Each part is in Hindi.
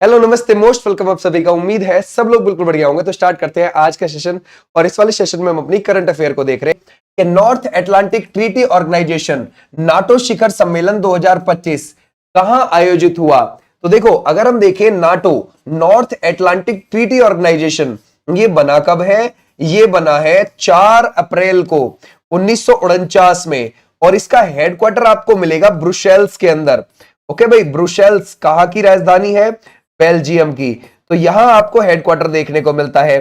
हेलो नमस्ते मोस्ट वेलकम आप सभी का। उम्मीद है सब लोग बिल्कुल बढ़िया होंगे। तो स्टार्ट करते हैं आज का सेशन। और इस वाले सेशन में हम अपनी करंट अफेयर को देख रहे हैं कि North Atlantic Treaty Organization NATO शिखर सम्मेलन 2025 कहां आयोजित हुआ। तो देखो, अगर हम देखें NATO North Atlantic Treaty Organization, ये बना कब है? ये बना है 4 अप्रैल को 1949 में। और इसका हेडक्वार्टर आपको मिलेगा ब्रुसेल्स के अंदर। ओके भाई, ब्रुसेल्स कहां की राजधानी है? बेल्जियम की। तो यहां आपको हेडक्वार्टर देखने को मिलता है।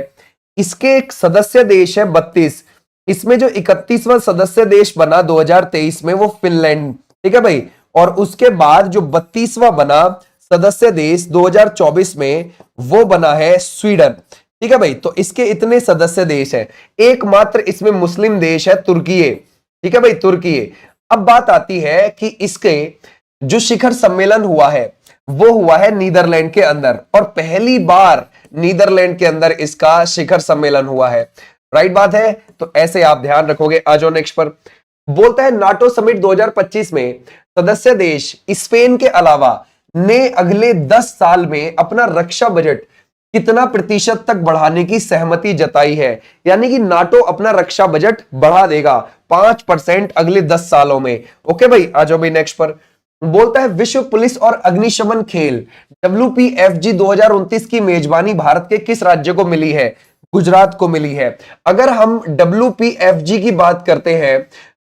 इसके एक सदस्य देश है 32। इसमें जो 31वां सदस्य देश बना 2023 में वो फिनलैंड, ठीक है भाई। और उसके बाद जो 32वां बना सदस्य देश 2024 में वो बना है स्वीडन, ठीक है भाई। तो इसके इतने सदस्य देश है। एकमात्र इसमें मुस्लिम देश है तुर्की, ठीक है भाई, तुर्की। अब बात आती है कि इसके जो शिखर सम्मेलन हुआ है वो हुआ है नीदरलैंड के अंदर। और पहली बार नीदरलैंड के अंदर इसका शिखर सम्मेलन हुआ है। राइट बात है। तो ऐसे आप ध्यान रखोगे। आ जाओ नेक्स्ट पर। बोलता है नाटो समिट 2025 में सदस्य देश स्पेन के अलावा ने अगले 10 साल में अपना रक्षा बजट कितना प्रतिशत तक बढ़ाने की सहमति जताई है। यानी कि नाटो अपना रक्षा बजट बढ़ा देगा 5% अगले 10 सालों में। ओके भाई, आ जाओ भाई नेक्स्ट पर। बोलता है विश्व पुलिस और अग्निशमन खेल WPFG 2029 की मेजबानी भारत के किस राज्य को मिली है? गुजरात को मिली है। अगर हम WPFG की बात करते हैं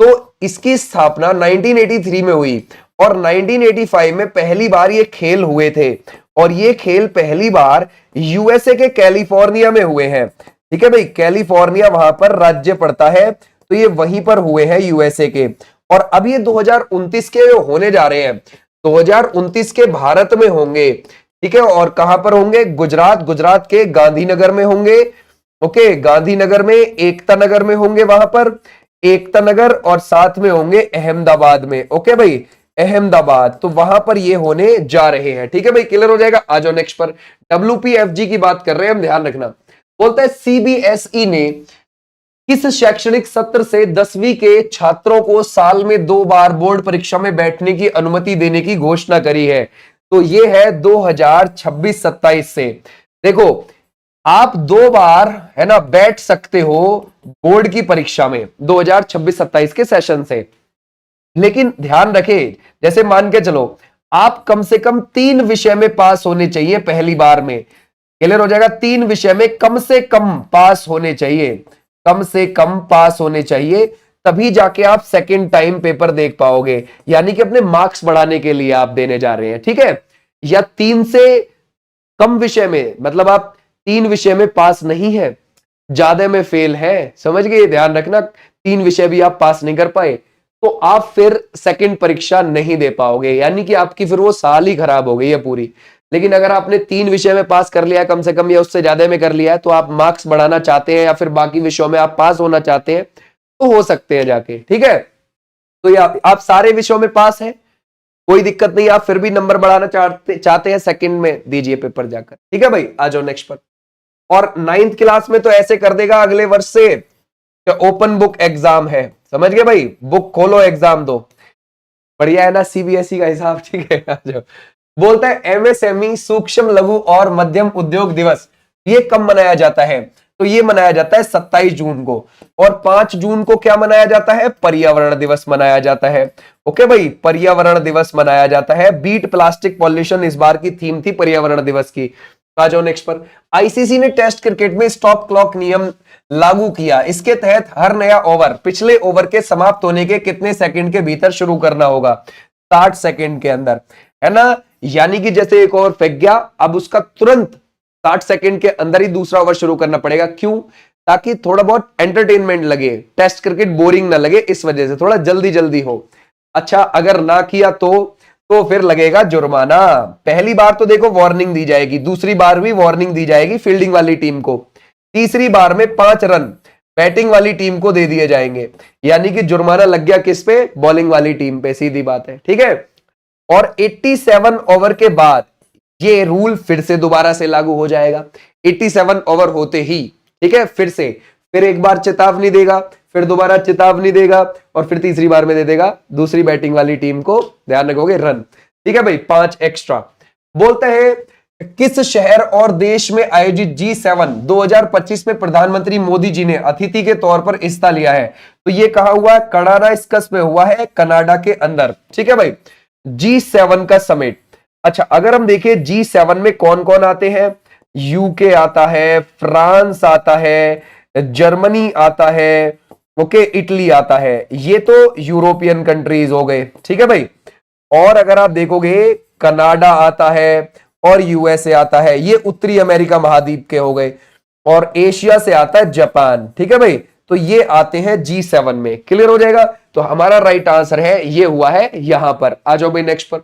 तो इसकी स्थापना 1983 में हुई और 1985 में पहली बार ये खेल हुए थे। और ये खेल पहली बार USA के कैलिफोर्निया में हुए हैं, ठीक है भाई। कैलिफोर्निया वहां पर राज्य पड़ता है, तो ये वहीं पर हुए हैं USA के। और अब ये 2029 के होने जा रहे हैं। 2029 के भारत में होंगे, ठीक है। और कहां पर होंगे? गुजरात के गांधीनगर में होंगे। ओके, गांधीनगर में, एकता नगर में होंगे, वहां पर एकता नगर, और साथ में होंगे अहमदाबाद में। ओके भाई, अहमदाबाद। तो वहां पर ये होने जा रहे हैं, ठीक है भाई। क्लियर हो जाएगा। आ जाओ नेक्स्ट पर। WPFG की बात कर रहे हैं हम, ध्यान रखना। बोलता है CBSE ने किस शैक्षणिक सत्र से 10वीं के छात्रों को साल में 2 बार बोर्ड परीक्षा में बैठने की अनुमति देने की घोषणा करी है? तो यह है 2026-27 से। देखो, आप 2 बार है ना बैठ सकते हो बोर्ड की परीक्षा में 2026-27 के सेशन से। लेकिन ध्यान रखें, जैसे मान के चलो आप कम से कम 3 विषय में पास होने चाहिए पहली बार में। क्लियर हो जाएगा। 3 विषय में कम से कम पास होने चाहिए, कम से कम पास होने चाहिए, तभी जाके आप सेकंड टाइम पेपर देख पाओगे। यानी कि अपने मार्क्स बढ़ाने के लिए आप देने जा रहे हैं, ठीक है। या 3 से कम विषय में, मतलब आप 3 विषय में पास नहीं है, ज्यादा में फेल है, समझ गए? ध्यान रखना, 3 विषय भी आप पास नहीं कर पाए तो आप फिर सेकंड परीक्षा नहीं दे पाओगे। यानी कि आपकी फिर वो साल ही खराब हो गई है पूरी। लेकिन अगर आपने 3 विषय में पास कर लिया कम से कम, या उससे ज्यादा में कर लिया है, तो आप मार्क्स बढ़ाना चाहते हैं या फिर बाकी विषयों में आप पास होना चाहते हैं तो हो सकते हैं जाके, ठीक है। तो ये आप सारे विषयों में पास है, कोई दिक्कत नहीं। आप फिर भी नंबर बढ़ाना चाहते हैं, सेकंड में दीजिए पेपर जाकर, ठीक है भाई। आ जाओ नेक्स्ट पर। और 9th क्लास में तो ऐसे कर देगा अगले वर्ष से ओपन बुक एग्जाम है, समझ गए भाई। बुक खोलो, एग्जाम दो। बढ़िया है ना CBSE का हिसाब, ठीक है। आ जाओ। बोलता है MSME सूक्ष्म लघु और मध्यम उद्योग दिवस ये कब मनाया जाता है? तो ये मनाया जाता है 27 जून को। और 5 जून को क्या मनाया जाता है? पर्यावरण दिवस मनाया जाता है। ओके भाई, पर्यावरण दिवस मनाया जाता है। बीट प्लास्टिक पॉल्यूशन इस बार की थीम थी पर्यावरण दिवस की। आ जाओ नेक्स्ट पर। ICC ने टेस्ट क्रिकेट में स्टॉप क्लॉक नियम लागू किया। इसके तहत हर नया ओवर पिछले ओवर के समाप्त होने के कितने सेकंड के भीतर शुरू करना होगा? 60 सेकंड के अंदर, है ना। यानी कि जैसे एक ओवर फेंक गया, अब उसका तुरंत 60 सेकंड के अंदर ही दूसरा ओवर शुरू करना पड़ेगा। क्यों? ताकि थोड़ा बहुत एंटरटेनमेंट लगे, टेस्ट क्रिकेट बोरिंग ना लगे, इस वजह से थोड़ा जल्दी जल्दी हो। अच्छा, अगर ना किया तो फिर लगेगा जुर्माना। पहली बार तो देखो वार्निंग दी जाएगी, दूसरी बार भी वार्निंग दी जाएगी फील्डिंग वाली टीम को, तीसरी बार में 5 रन बैटिंग वाली टीम को दे दिए जाएंगे। यानी कि जुर्माना लग गया किस पे? बॉलिंग वाली टीम पे, सीधी बात है, ठीक है। और 87 ओवर के बाद ये रूल फिर से दोबारा से लागू हो जाएगा। 87 ओवर होते ही, ठीक है, फिर एक बार चेतावनी देगा, फिर दोबारा चेतावनी देगा, और फिर तीसरी बार में दे देगा दूसरी बैटिंग वाली टीम को, ध्यान रखोगे, रन, ठीक है भाई, 5 एक्स्ट्रा। बोलते हैं किस शहर और देश में आयोजित G7 2025 में प्रधानमंत्री मोदी जी ने अतिथि के तौर पर हिस्सा लिया है? तो ये कहा हुआ है, कनाडास्कस में हुआ है, कनाडा के अंदर। ठीक है भाई, G7 का समिट। अच्छा, अगर हम देखें G7 में कौन कौन आते हैं, यूके आता है, फ्रांस आता है, जर्मनी आता है, ओके, इटली आता है। ये तो यूरोपियन कंट्रीज हो गए। ठीक है भाई, और अगर आप देखोगे कनाडा आता है और यूएसए आता है, ये उत्तरी अमेरिका महाद्वीप के हो गए, और एशिया से आता है जापान। ठीक है भाई, तो ये आते हैं G7 में। क्लियर हो जाएगा? तो हमारा राइट आंसर है, ये हुआ है यहां पर। आ जाओ भाई नेक्स्ट पर।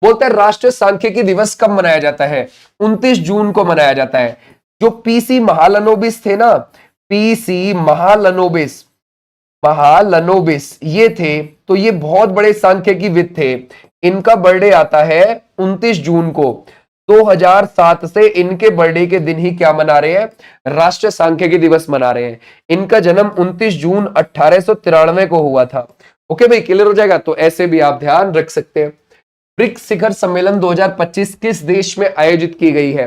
बोलता है राष्ट्रीय सांख्यिकी दिवस कब मनाया जाता है? 29 जून को मनाया जाता है। जो पीसी महालनोबिस थे ना, पीसी महालनोबिस ये थे, तो ये बहुत बड़े सांख्यिकीविद थे। इनका बर्थडे आता है 29 जून को। 2007 से इनके बर्थडे के दिन ही क्या मना रहे हैं? राष्ट्रीय सांख्यिकी दिवस मना रहे हैं। इनका जन्म 29 जून 1893 को हुआ था। ओके भाई, क्लियर हो जाएगा? तो ऐसे भी आप ध्यान रख सकते हैं। ब्रिक्स शिखर सम्मेलन 2025 किस देश में आयोजित की गई है?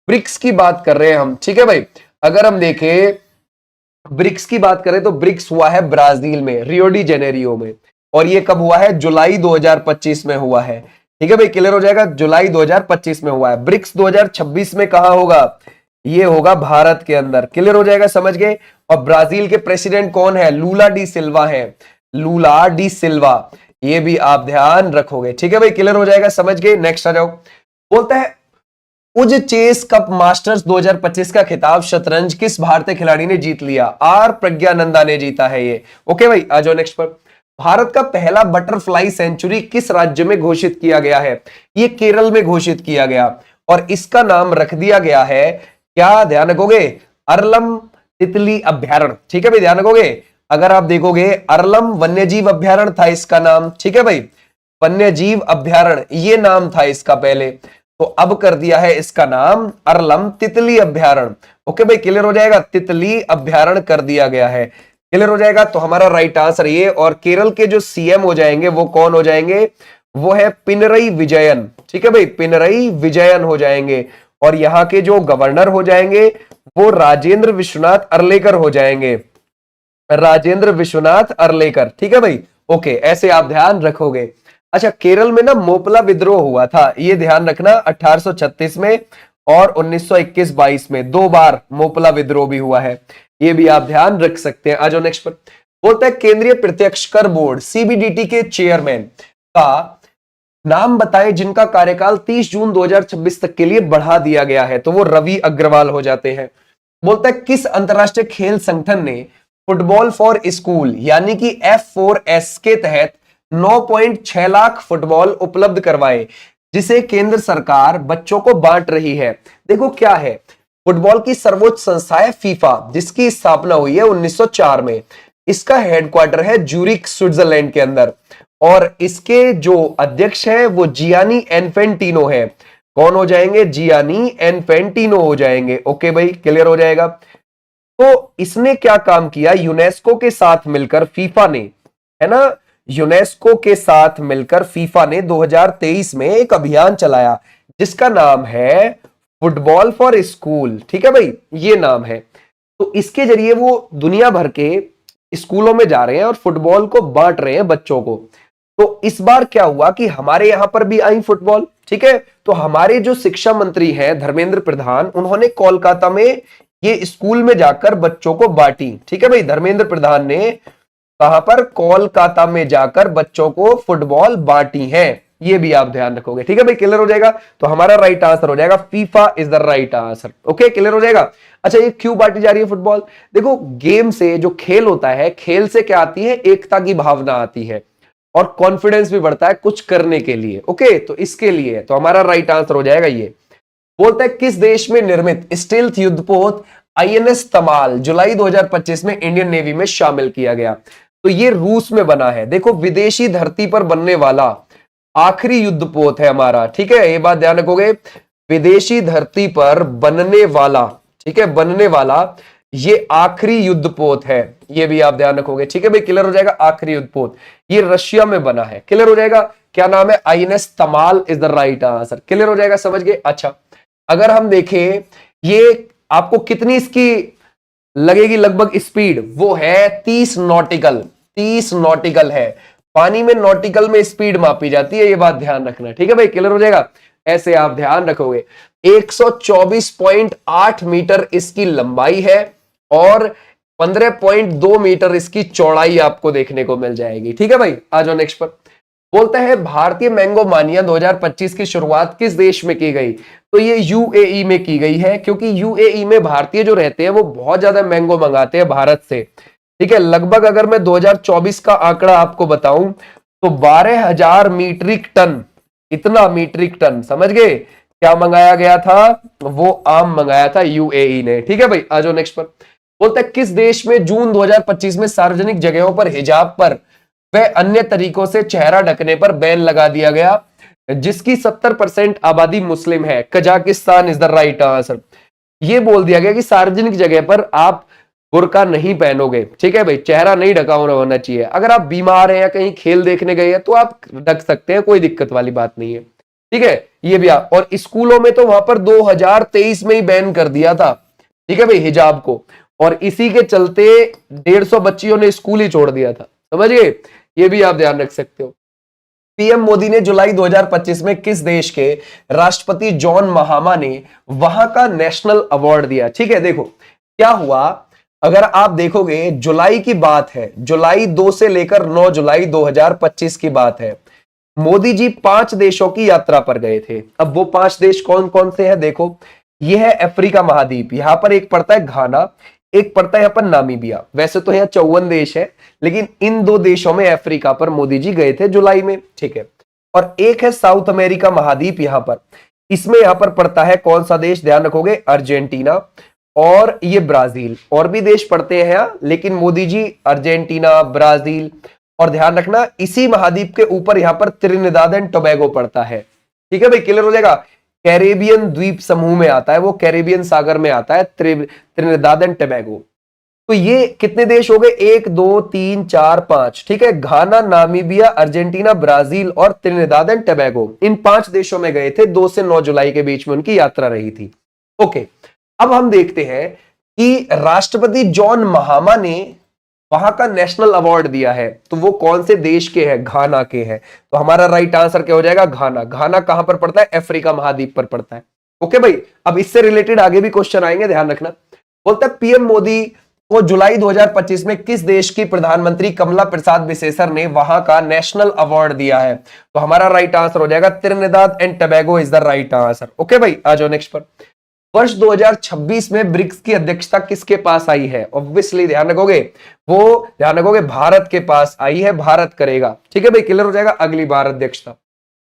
ब्रिक्स की बात कर रहे हैं हम। ठीक है भाई, अगर हम देखें ब्रिक्स की बात करें तो ब्रिक्स हुआ है ब्राजील में, रियो डी जेनेरियो में, और ये कब हुआ है? जुलाई 2025 में हुआ है। ठीक है भाई, क्लियर हो जाएगा? जुलाई 2025 में हुआ है। ब्रिक्स 2026 में कहां होगा? ये होगा भारत के अंदर। क्लियर हो जाएगा? समझ गए? और ब्राजील के प्रेसिडेंट कौन है? लूला डी सिल्वा है, लूला डी सिल्वा। ये भी आप ध्यान रखोगे। ठीक है भाई, क्लियर हो जाएगा? समझ गए? नेक्स्ट आ जाओ। बोलता है उज चेस कप मास्टर्स 2025 का खिताब शतरंज किस भारतीय खिलाड़ी ने जीत लिया? आर प्रज्ञानंदा ने जीता है ये। ओके भाई, आ जाओ नेक्स्ट पर। भारत का पहला बटरफ्लाई सेंचुरी किस राज्य में घोषित किया गया है? ये केरल में घोषित किया गया, और इसका नाम रख दिया गया है, क्या ध्यान रखोगे? अरलम तितली अभ्यारण्य। ठीक है भाई, ध्यान रखोगे? अगर आप देखोगे अरलम वन्यजीव अभ्यारण्य था इसका नाम। ठीक है भाई, वन्यजीव अभ्यारण्य ये नाम था इसका पहले, तो अब कर दिया है इसका नाम अरलम तितली अभ्यारण्य। ओके भाई, क्लियर हो जाएगा? तितली अभ्यारण्य कर दिया गया है। क्लियर हो जाएगा? तो हमारा राइट आंसर ये। और केरल के जो सीएम हो जाएंगे वो कौन हो जाएंगे? वो है पिनरई विजयन। ठीक है भाई, पिनरई विजयन हो जाएंगे। और यहां के जो गवर्नर हो जाएंगे वो राजेंद्र विश्वनाथ अर्लेकर हो जाएंगे, राजेंद्र विश्वनाथ अर्लेकर। ठीक है भाई, ओके, ऐसे आप ध्यान रखोगे। अच्छा, केरल में ना मोपला विद्रोह हुआ था, ये ध्यान रखना, 1836 में और 1921-22 में 2 बार मोपला विद्रोह भी हुआ है। ये भी आप ध्यान रख सकते हैं। आ जाओ नेक्स्ट पर। बोलता है केंद्रीय प्रत्यक्ष कर बोर्ड सीबीडीटी के चेयरमैन का नाम बताएं जिनका कार्यकाल 30 जून 2026 तक के लिए बढ़ा दिया गया है। तो वो रवि अग्रवाल हो जाते हैं। बोलता है किस अंतरराष्ट्रीय खेल संगठन ने फुटबॉल फॉर स्कूल यानी कि F4S के तहत 9.6 लाख फुटबॉल उपलब्ध करवाए, जिसे केंद्र सरकार बच्चों को बांट रही है? देखो क्या है, फुटबॉल की सर्वोच्च संस्था है फीफा, जिसकी स्थापना हुई है 1904 में। इसका हेडक्वार्टर है ज्यूरिख स्विट्जरलैंड के अंदर, और इसके जो अध्यक्ष हैं वो जियानी इन्फेंटिनो है। कौन हो जाएंगे? जियानी इन्फेंटिनो हो जाएंगे। ओके भाई, क्लियर हो जाएगा? तो इसने क्या काम किया? यूनेस्को के साथ मिलकर फीफा ने, है ना, यूनेस्को के साथ मिलकर फीफा ने 2023 में एक अभियान चलाया जिसका नाम है फुटबॉल फॉर स्कूल। ठीक है भाई, ये नाम है। तो इसके जरिए वो दुनिया भर के स्कूलों में जा रहे हैं और फुटबॉल को बांट रहे हैं बच्चों को। तो इस बार क्या हुआ कि हमारे यहां पर भी आई फुटबॉल। ठीक है, तो हमारे जो शिक्षा मंत्री हैं धर्मेंद्र प्रधान, उन्होंने कोलकाता में ये स्कूल में जाकर बच्चों को बांटी। ठीक है भाई, धर्मेंद्र प्रधान ने कहां पर? कोलकाता में जाकर बच्चों को फुटबॉल बांटी है। ये भी आप ध्यान रखोगे। ठीक है भाई, क्लियर हो जाएगा? तो हमारा राइट आंसर हो जाएगा FIFA is the right answer. Okay, clear हो जाएगा? अच्छा, ये क्यों बांटी जा रही है फुटबॉल? देखो, गेम से जो खेल होता है, खेल से क्या आती है? एकता की भावना आती है और कॉन्फिडेंस भी बढ़ता है कुछ करने के लिए। ओके, तो इसके लिए तो हमारा राइट आंसर हो जाएगा ये। बोलता है किस देश में निर्मित स्टील्थ युद्धपोत INS तमाल जुलाई 2025 में इंडियन नेवी में शामिल किया गया? तो ये रूस में बना है। देखो, विदेशी धरती पर बनने वाला आखिरी युद्धपोत है हमारा। ठीक है, ये बात ध्यान रखोगे, विदेशी धरती पर बनने वाला, ठीक है, बनने वाला ये आखिरी युद्धपोत है। ये भी आप ध्यान रखोगे। ठीक है भाई, क्लियर हो जाएगा? आखिरी युद्धपोत ये रशिया में बना है। क्लियर हो जाएगा? क्या नाम है? INS Tamal is the right answer. Clear हो जाएगा? समझ गए? अच्छा, अगर हम देखें ये आपको कितनी इसकी लगेगी लगभग स्पीड, वो है 30 नॉटिकल। 30 नॉटिकल है। पानी में नॉटिकल में स्पीड मापी जाती है, ये बात ध्यान रखना। ठीक है भाई, क्लियर हो जाएगा। ऐसे आप ध्यान रखोगे। 124.8 मीटर इसकी लंबाई है और 15.2 मीटर इसकी चौड़ाई आपको देखने को मिल जाएगी। ठीक है भाई, आ जाओ नेक्स्ट पर। बोलता है भारतीय मैंगो मानिया 2025 की शुरुआत किस देश में की गई? तो ये यूएई में की गई है, क्योंकि यूएई में भारतीय जो रहते हैं वो बहुत ज्यादा मैंगो मंगाते हैं भारत से। ठीक है, लगभग अगर मैं 2024 का आंकड़ा आपको बताऊं तो 12,000 मीट्रिक टन, इतना मीट्रिक टन, समझ गए क्या मंगाया गया था? वो आम मंगाया था यूएई ने। ठीक है भाई, आ जाओ नेक्स्ट पर। बोलता है किस देश में जून 2025 में सार्वजनिक जगहों पर हिजाब पर व अन्य तरीकों से चेहरा ढकने पर बैन लगा दिया गया, जिसकी 70% आबादी मुस्लिम है? Kazakhstan is the right answer. ये बोल दिया गया कि सार्वजनिक जगह पर आप बुर्का नहीं पहनोगे। ठीक है भाई, चेहरा नहीं ढका होना चाहिए। अगर आप बीमार हैं या कहीं खेल देखने गए हैं तो आप ढक सकते हैं, कोई दिक्कत वाली बात नहीं है। ठीक है, ये भी आप, और स्कूलों में तो वहां पर 2023 में ही बैन कर दिया था। ठीक है भाई, हिजाब को, और इसी के चलते 150 बच्चियों ने स्कूल ही छोड़ दिया था, समझिए। ये भी आप ध्यान रख सकते हो। पीएम मोदी ने जुलाई 2025 में किस देश के राष्ट्रपति जॉन महामा ने वहां का नेशनल अवार्ड दिया? ठीक है, देखो क्या हुआ, अगर आप देखोगे जुलाई की बात है, जुलाई 2 से लेकर 9 जुलाई 2025 की बात है। मोदी जी 5 देशों की यात्रा पर गए थे। अब वो 5 देश कौन कौन से हैं? देखो, ये है अफ्रीका महाद्वीप, यहां पर एक पड़ता है घाना, एक पड़ता है यहाँ पर नामीबिया। वैसे तो यहाँ 54 देश है, लेकिन इन 2 देशों में अफ्रीका पर मोदी जी गए थे जुलाई में। ठीक है, और एक है साउथ अमेरिका महाद्वीप, यहां पर, इसमें यहां पर पड़ता है कौन सा देश? ध्यान रखोगे, अर्जेंटीना और ये ब्राजील। और भी देश पड़ते हैं यहाँ, लेकिन मोदी जी अर्जेंटीना, ब्राजील, और ध्यान रखना इसी महाद्वीप के ऊपर यहां पर त्रिनिदाद एंड टोबैगो पड़ता है। ठीक है भाई, क्लियर हो जाएगा। कैरेबियन द्वीप समूह में आता है, वो कैरेबियन सागर में आता है, त्रिनिदाद एंड टोबैगो। तो ये कितने देश हो गए? 1 2 3 4 5। ठीक है, घाना, नामीबिया, अर्जेंटीना, ब्राजील और त्रिनिदाद एंड टोबैगो, इन 5 देशों में गए थे। 2 से 9 जुलाई के बीच में उनकी यात्रा रही थी। ओके, अब हम देखते हैं कि राष्ट्रपति जॉन महामा ने वहां का नेशनल अवार्ड दिया है, तो वो कौन से देश के हैं? घाना के हैं। तो हमारा राइट आंसर क्या हो जाएगा? घाना। घाना कहां पर पड़ता है? अफ्रीका महाद्वीप पर पड़ता है। ओके भाई, अब इससे रिलेटेड आगे भी क्वेश्चन आएंगे, ध्यान रखना। बोलता है पीएम मोदी को जुलाई 2025 में किस देश की प्रधानमंत्री कमला प्रसाद बिसेसर ने वहां का नेशनल अवार्ड दिया है? तो हमारा राइट आंसर हो जाएगा Trinidad and Tobago is the right answer. Okay भाई, आ जाओ नेक्स्ट पर। वर्ष 2026 में ब्रिक्स की अध्यक्षता किसके पास आई है? ऑब्वियसली ध्यान रखोगे, वो ध्यान रखोगे भारत के पास आई है, भारत करेगा। ठीक है भाई, क्लियर हो जाएगा। अगली बार अध्यक्षता।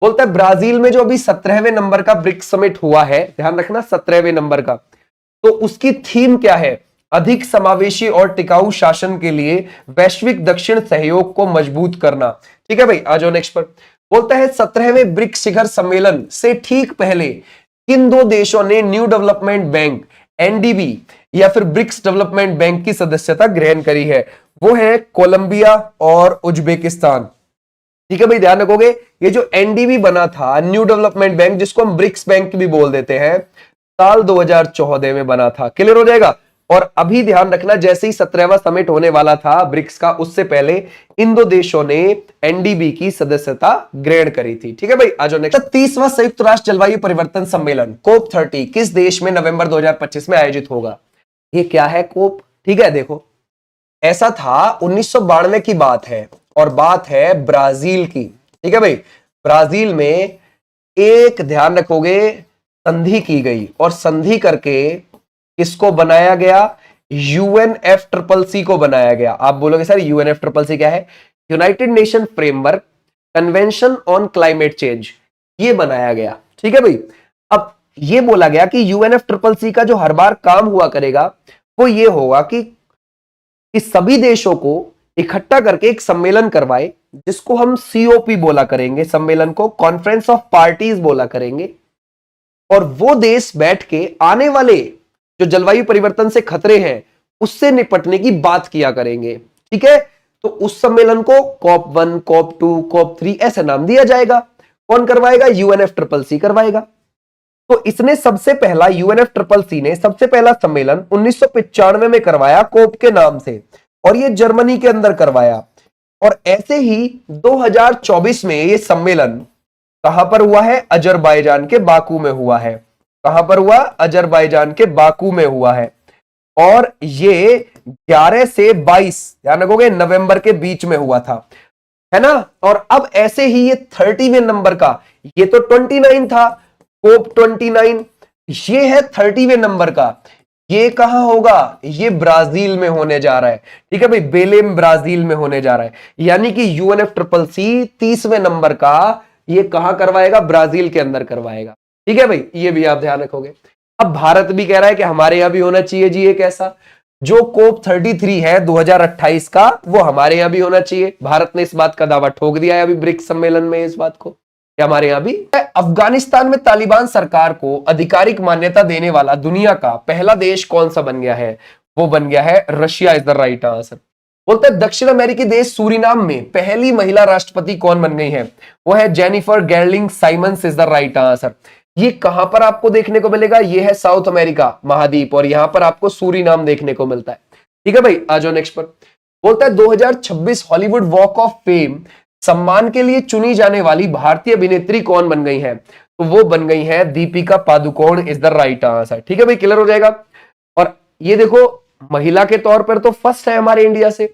बोलता है ब्राजील में जो अभी 17वें नंबर का ब्रिक्स समिट हुआ है, ध्यान रखना 17वें नंबर का, तो उसकी थीम क्या है? अधिक समावेशी और टिकाऊ शासन के लिए वैश्विक दक्षिण सहयोग को मजबूत करना। ठीक है भाई, आ जाओ नेक्स्ट पर। बोलता है 17वें ब्रिक्स शिखर सम्मेलन से ठीक पहले किन 2 देशों ने न्यू डेवलपमेंट बैंक एनडीबी या फिर ब्रिक्स डेवलपमेंट बैंक की सदस्यता ग्रहण करी है? वो है कोलंबिया और उज्बेकिस्तान। ठीक है भाई, ध्यान रखोगे, ये जो एनडीबी बना था, न्यू डेवलपमेंट बैंक, जिसको हम ब्रिक्स बैंक भी बोल देते हैं, साल 2014 में बना था। क्लियर हो जाएगा। और अभी ध्यान रखना, जैसे ही 17वां समिट होने वाला था ब्रिक्स का, उससे पहले इन 2 देशों ने एनडीबी की सदस्यता ग्रहण करी थी। ठीक है भाई, आ जाओ नेक्स्ट। 30वां संयुक्त राष्ट्र जलवायु परिवर्तन सम्मेलन कोप 30 किस देश में नवंबर 2025 में आयोजित होगा? ये क्या है कोप? ठीक है, देखो ऐसा था 1992 की बात है, और बात है ब्राजील की। ठीक है भाई, ब्राजील में एक, ध्यान रखोगे, संधि की गई, और संधि करके किसको बनाया गया? UNFCCC को बनाया गया। आप बोलोगे सर UNFCCC क्या है? United nation framework convention on climate change, ये बनाया गया। ठीक है भाई, अब ये बोला गया कि UNFCCC का जो हर बार काम हुआ करेगा वो ये होगा कि इस सभी देशों को इकट्ठा करके एक सम्मेलन करवाए, जिसको हम COP बोला करेंगे, सम्मेलन को कॉन्फ्रेंस ऑफ पार्टीज बोला करेंगे, और वो देश बैठ के आने वाले जो जलवायु परिवर्तन से खतरे हैं उससे निपटने की बात किया करेंगे। ठीक है, तो उस सम्मेलन को COP1, COP2, COP3 ऐसा नाम दिया जाएगा। कौन करवाएगा? UNFCCC करवाएगा। तो इसने सबसे पहला UNFCCC ने सबसे पहला सम्मेलन 1995 में करवाया कोप के नाम से, और ये जर्मनी के अंदर करवाया। और ऐसे ही 2024 में ये सम्मेलन कहां पर हुआ है? अजरबैजान के बाकू में हुआ है। कहां पर हुआ? अजरबैजान के बाकू में हुआ है। और ये 11 से 22 ध्यान रखोगे नवंबर के बीच में हुआ था, है ना। और अब ऐसे ही ये 30वें नंबर का, ये तो 29 था, कोप 29, ये है 30वें नंबर का। ये कहां होगा? ये ब्राजील में होने जा रहा है। ठीक है भाई, बेलेम ब्राजील में होने जा रहा है। यानी कि UNFCCC 30वें नंबर का ये कहां करवाएगा? ब्राजील के अंदर करवाएगा। ठीक है भाई, ये भी आप ध्यान रखोगे। अब भारत भी कह रहा है कि हमारे यहां भी होना चाहिए जी एक ऐसा, जो कोप 33 है 2028 का, वो हमारे यहां भी होना चाहिए। भारत ने इस बात का दावा ठोक दिया है अभी ब्रिक्स सम्मेलन में इस बात को, हमारे यहां भी। अफगानिस्तान में तालिबान सरकार को आधिकारिक मान्यता देने वाला दुनिया का पहला देश कौन सा बन गया है? वो बन गया है Russia, is the right answer. बोलते हैं दक्षिण अमेरिकी देश सूरीनाम में पहली महिला राष्ट्रपति कौन बन गई है? वो है Jennifer Gerling Simons, is the right answer. ये कहां पर आपको देखने को मिलेगा? ये है साउथ अमेरिका महाद्वीप, और यहां पर आपको सूरीनाम देखने को मिलता है। ठीक है भाई, आ जाओ नेक्स्ट पर। बोलता है 2026 हॉलीवुड वॉक ऑफ फेम सम्मान के लिए चुनी जाने वाली भारतीय अभिनेत्री कौन बन गई है? तो वो बन गई है Deepika Padukone, is the right answer. ठीक है भाई, क्लियर हो जाएगा। और ये देखो, महिला के तौर पर तो फर्स्ट है हमारे इंडिया से,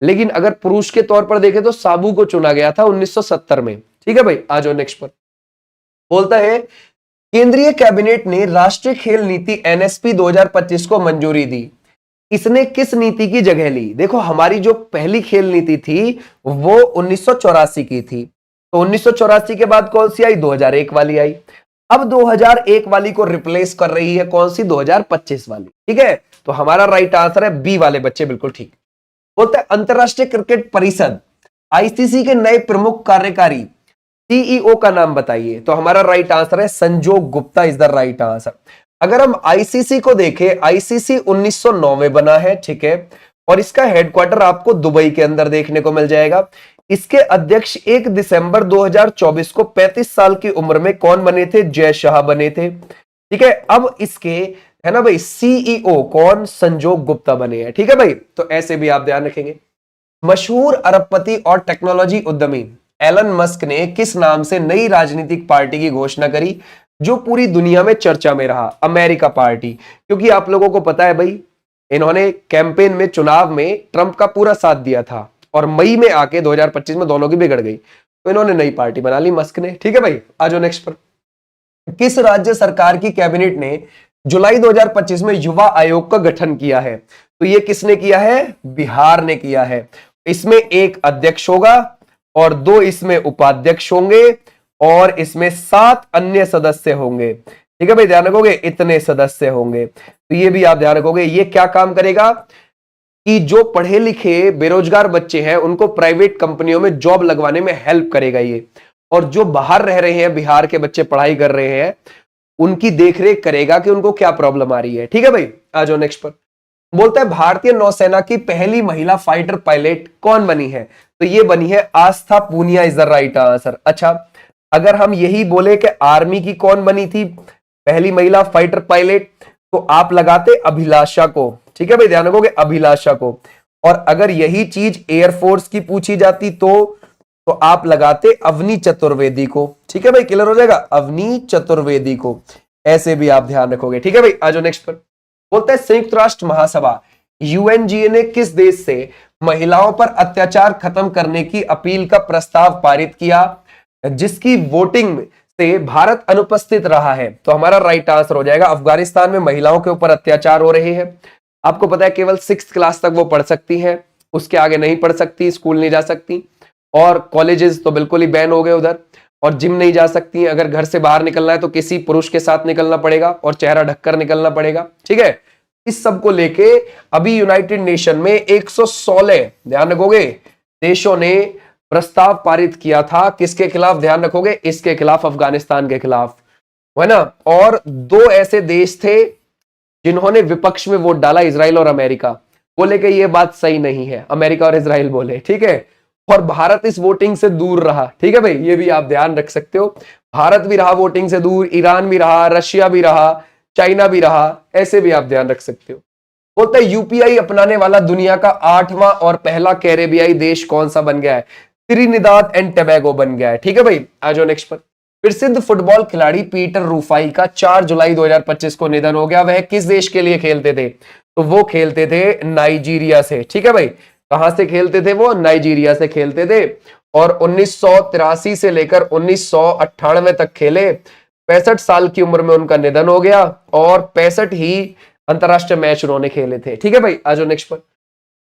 लेकिन अगर पुरुष के तौर पर देखें तो साबू को चुना गया था 1970 में। ठीक है भाई, आ जाओ नेक्स्ट पर। बोलता है केंद्रीय कैबिनेट ने राष्ट्रीय खेल नीति NSP 2025 को मंजूरी दी। इसने किस नीति की जगह ली? देखो, हमारी जो पहली खेल नीति थी वो 1984 की थी, तो 1984 के बाद कौन सी आई? 2001 वाली आई। अब 2001 वाली को रिप्लेस कर रही है कौन सी? 2025 वाली। ठीक है, तो हमारा राइट आंसर है बी वाले बच्चे, बिल्कुल ठीक। बोलते हैं अंतरराष्ट्रीय क्रिकेट परिषद ICC के नए प्रमुख कार्यकारी CEO का नाम बताइए। तो हमारा राइट आंसर है संजोग Gupta, is the right answer. अगर हम ICC को देखें, ICC 1909 में बना है, ठीक है, और इसका हेडक्वार्टर आपको दुबई के अंदर देखने को मिल जाएगा। इसके अध्यक्ष 1 दिसंबर 2024 को 35 साल की उम्र में कौन बने थे? जय शाह बने थे। ठीक है, अब इसके है ना भाई CEO कौन? संजोग गुप्ता बने हैं। ठीक है भाई, तो ऐसे भी आप ध्यान रखेंगे। मशहूर अरबपति और टेक्नोलॉजी उद्यमी एलन मस्क ने किस नाम से नई राजनीतिक पार्टी की घोषणा करी जो पूरी दुनिया में चर्चा में रहा? America party. क्योंकि आप लोगों को पता है भाई, इन्होंने कैंपेन में, चुनाव में ट्रंप का पूरा साथ दिया था, और मई में आके 2025 में दोनों की बिगड़ गई, तो इन्होंने नई पार्टी बना ली मस्क ने। ठीक है भाई, आ जाओ नेक्स्ट पर। किस राज्य सरकार की कैबिनेट ने जुलाई 2025 में युवा आयोग का गठन किया है? तो ये किसने किया है? बिहार ने किया है। इसमें एक अध्यक्ष होगा और 2 इसमें उपाध्यक्ष होंगे, और इसमें 7 अन्य सदस्य होंगे। ठीक है भाई, ध्यान रखोगे, इतने सदस्य होंगे। तो ये भी आप ध्यान रखोगे। ये क्या काम करेगा कि जो पढ़े लिखे बेरोजगार बच्चे हैं उनको प्राइवेट कंपनियों में जॉब लगवाने में हेल्प करेगा ये, और जो बाहर रह रहे हैं, बिहार के बच्चे पढ़ाई कर रहे हैं, उनकी देखरेख करेगा कि उनको क्या प्रॉब्लम आ रही है। ठीक है भाई, आ जाओ नेक्स्ट पर। बोलता है भारतीय नौसेना की पहली महिला फाइटर पायलट कौन बनी है? तो ये बनी है Aastha Punia, is the right answer. अच्छा, अगर हम यही बोले कि आर्मी की कौन बनी थी पहली महिला फाइटर पायलट, तो आप लगाते अभिलाषा को। ठीक है भाई, ध्यान रखोगे, अभिलाषा को। और अगर यही चीज एयरफोर्स की पूछी जाती तो आप लगाते अवनी चतुर्वेदी को। ठीक है भाई, क्लियर हो जाएगा, अवनी चतुर्वेदी को। ऐसे भी आप ध्यान रखोगे। ठीक है भाई, आ जाओ नेक्स्ट पर। बोलता है संयुक्त राष्ट्र महासभा UNGA ने किस देश से महिलाओं पर अत्याचार खत्म करने की अपील का प्रस्ताव पारित किया, जिसकी वोटिंग से भारत अनुपस्थित रहा है? तो हमारा राइट आंसर हो जाएगा अफगानिस्तान में महिलाओं के ऊपर अत्याचार हो रहे हैं। आपको पता है केवल 6th क्लास तक वो पढ़ सकती हैं, उसके आगे नहीं पढ़ सकती, स्कूल नहीं जा सकती, और कॉलेजेस तो बिल्कुल ही बैन हो गए उधर, और जिम नहीं जा सकती। अगर घर से बाहर निकलना है तो किसी पुरुष के साथ निकलना पड़ेगा और चेहरा ढककर निकलना पड़ेगा। ठीक है, इस सब को लेके अभी यूनाइटेड नेशन में 116 ध्यान रखोगे देशों ने प्रस्ताव पारित किया था। किसके खिलाफ? ध्यान रखोगे, इसके खिलाफ, अफगानिस्तान के खिलाफ, है ना। और 2 ऐसे देश थे जिन्होंने विपक्ष में वोट डाला, इजराइल और अमेरिका। बोले कि ये बात सही नहीं है, अमेरिका और इजराइल बोले। ठीक है, और भारत इस वोटिंग से दूर रहा। ठीक है भाई, ये भी आप ध्यान रख सकते हो। भारत भी रहा वोटिंग से दूर, ईरान भी रहा, रशिया भी रहा, चाइना भी रहा, ऐसे भी आप ध्यान रख सकते हो। बोलता है यूपीआई अपनाने वाला दुनिया का 8वां और पहला कैरेबियाई देश कौन सा बन गया है? त्रिनिदाद एंड टोबैगो बन गया है। ठीक है भाई, आ जाओ नेक्स्ट पर। प्रसिद्ध फुटबॉल खिलाड़ी पीटर रूफाई का 4 जुलाई 2025 को निधन हो गया। वह किस देश के लिए खेलते थे? तो वो खेलते थे नाइजीरिया से। ठीक है भाई, कहां से खेलते थे वो? नाइजीरिया से खेलते थे और 1983 से लेकर 1998 तक खेले। 65 साल की उम्र में उनका निधन हो गया और 65 ही अंतरराष्ट्रीय मैच उन्होंने खेले थे। ठीक है भाई, आ जाओ नेक्स्ट पर।